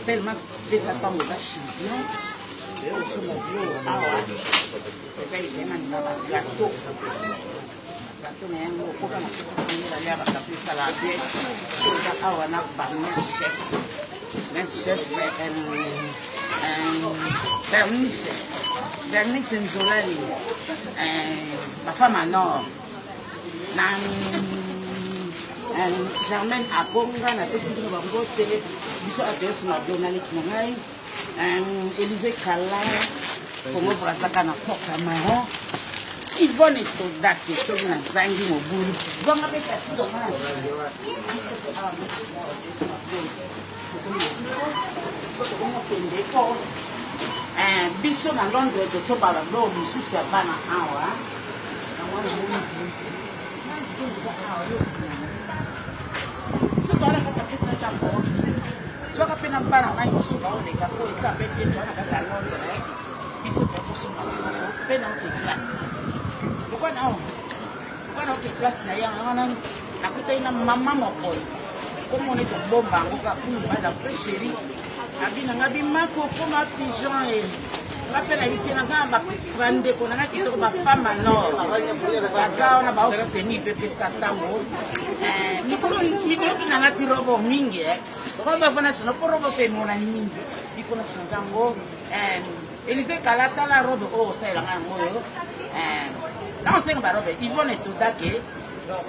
tellement pesa ntango eza champion lelo osomba bilo awa eza idena nina bagato gato na yango okoka na pesa ntango ezali ya bagato esala bien eza awa na bamen chef berniche nzolali bafama nord na Germaine Abonga na pesi bino bango te biso adresse na journaliste na ngai Élysée Kala Congo Brazzaville na Port Cameroun Yvonne Todake soki na zangi mobulu bonga pe kasi dona biso na Londres tosobala lo misusu ya bana awa toana kati ya pesa ntango soka mpe na bana ngai biso baoleka po esa mpe mpe toana kati ya Londres biso mpe tosonga mpe na oke classe lokwana oke classe na yango wana nakutai na mama mokonzi komoni tobomba yango kakunu bala fréchéri abinanga bimako koma pigeon e ngape na bisi naza na bandeko nanga kitoko bafama nord baza wana baosoutenir mpe pesa ntango mikolo kinanga ti robo mingi okomi bafona change mpo robo mpe emonani mingi bifona change yango Élysée Kala tala robe oyo osalelanga yango oyo naosenga barobe Yvonne Todake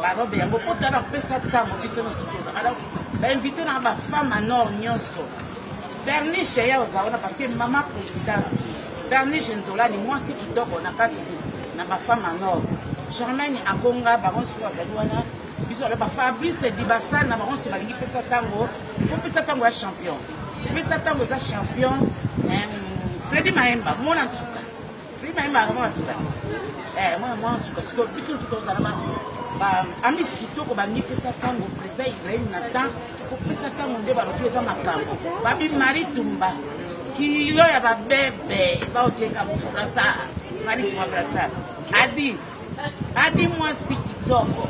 barobe yango mpo tala pesa ntango biso nosutoaa bainvite nanga bafama nord nyonso Berniche ya ozawana parce que maman président Berniche Nzolani mwasi kitoko na kati na bafama nord Germaine Abonga bango soki bazali wana biso ba Fabrice Dibasana na bango soki balingi pesa ntango po pesa ntango ya champion pesa ntango eza champion Fredi Maemba mwana nsuka Fredi Maemba mwana nsuka mwana nsuka siko biso tozala amisi kitoko balingi pesa ntango président Ibrahim Natan kopesa ntango nde balobi eza makambo babi Marie Tumba kilo ya babebe baotieka mobrasa Marie Tumba brasa adi mwasi kitoko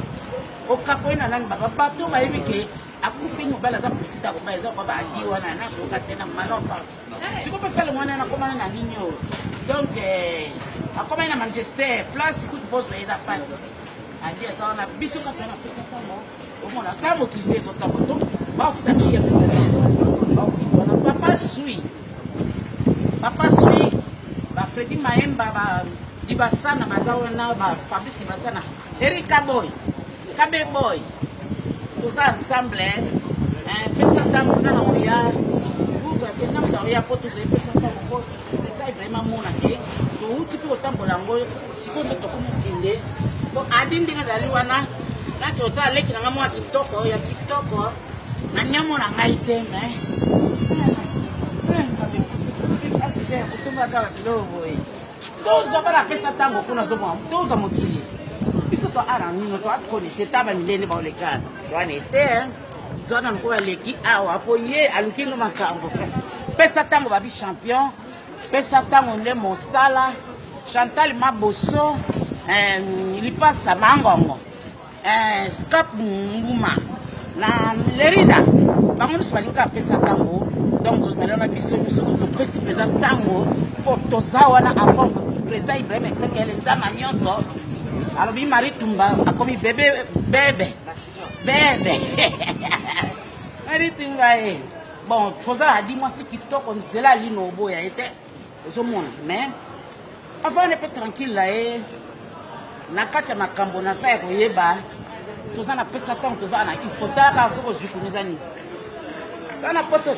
okakoyi na langi baba bato bayebi ke akufi mobali aza président koba eza kwa baadi wana nakoyoka te na manopa sikopesala mwana nakomana na nini oyo donc akomani na Manchester place kutu bozwa eza pasi adi eza wana biso kaka na pesa ntango omona ka mokili nde ezotango donc bafuta ti ya pesa wana papa sui bafredi Maemba Dibasana baza wana bafabrice Dibasana Erika boy kabe boy toza ensemble pesa ntango nana oya akenda moto aoya po tozali pesa ntango po eza vraiment mona ke touti mpe kotambola yango sikoyo nde tokomokende po adi ndenge azali wana nati ota aleki nanga mwa kitoko ya kitoko na nyamo na ngai te kosombaka biloko boye tozwa bana pesa ntango kuna ozomona tozwa mokili biso to ara nino to akonete ta bamilene baolekana wana ete zwana noko aleki awa po ye alukingo makambo pesa ntango babi champion pesa ntango nde mosala Chantal Maboso lipasa mangongo Scap Mbuma na Lerida bango nyonso balingaka pesa ntango donc tozali wana biso topesi mpenza ntango mpo toza wana avant président Ibrahim ekrekele nzama nyonso alobi Marie Tumba akomi bebe Marie Tumba bon tozala adi mwasi kitoko nzela lino oboya ete ozomona mais avant on est peu tranquille là na kati ya makambo na sa ya koyeba toza na pesa ntango toza na il faut tala soko ozwi kuna eza nini wana poto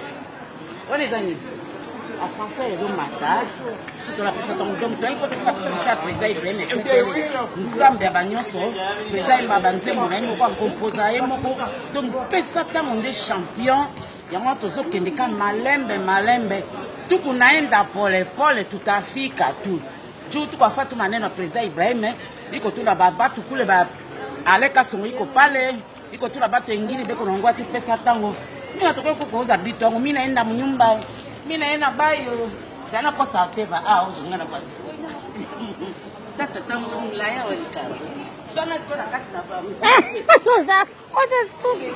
wana eza nini asansa ezomata biso tolapesa ntango donc toyai kopesa publicité président Ibrahim ekrekele nzambe ya banyonso président yemba banzembo na ye moko akompoza ye moko donc pesa ntango nde champion yango tozokende ka malembe tuku naenda polepole tutafika tu juu tukafa tu maneno ya président Ibrahim iko tuna babatu kule aleka songo iko pale iko tuna bato engini beko nongwa tu pesa ntango mina tokoki kokoza bitu yango mina enda munyumba mina ena bayo dana kosa teva ozonga na batu tata ntango mulaya walikala jamais sikola kati na bamu oza suki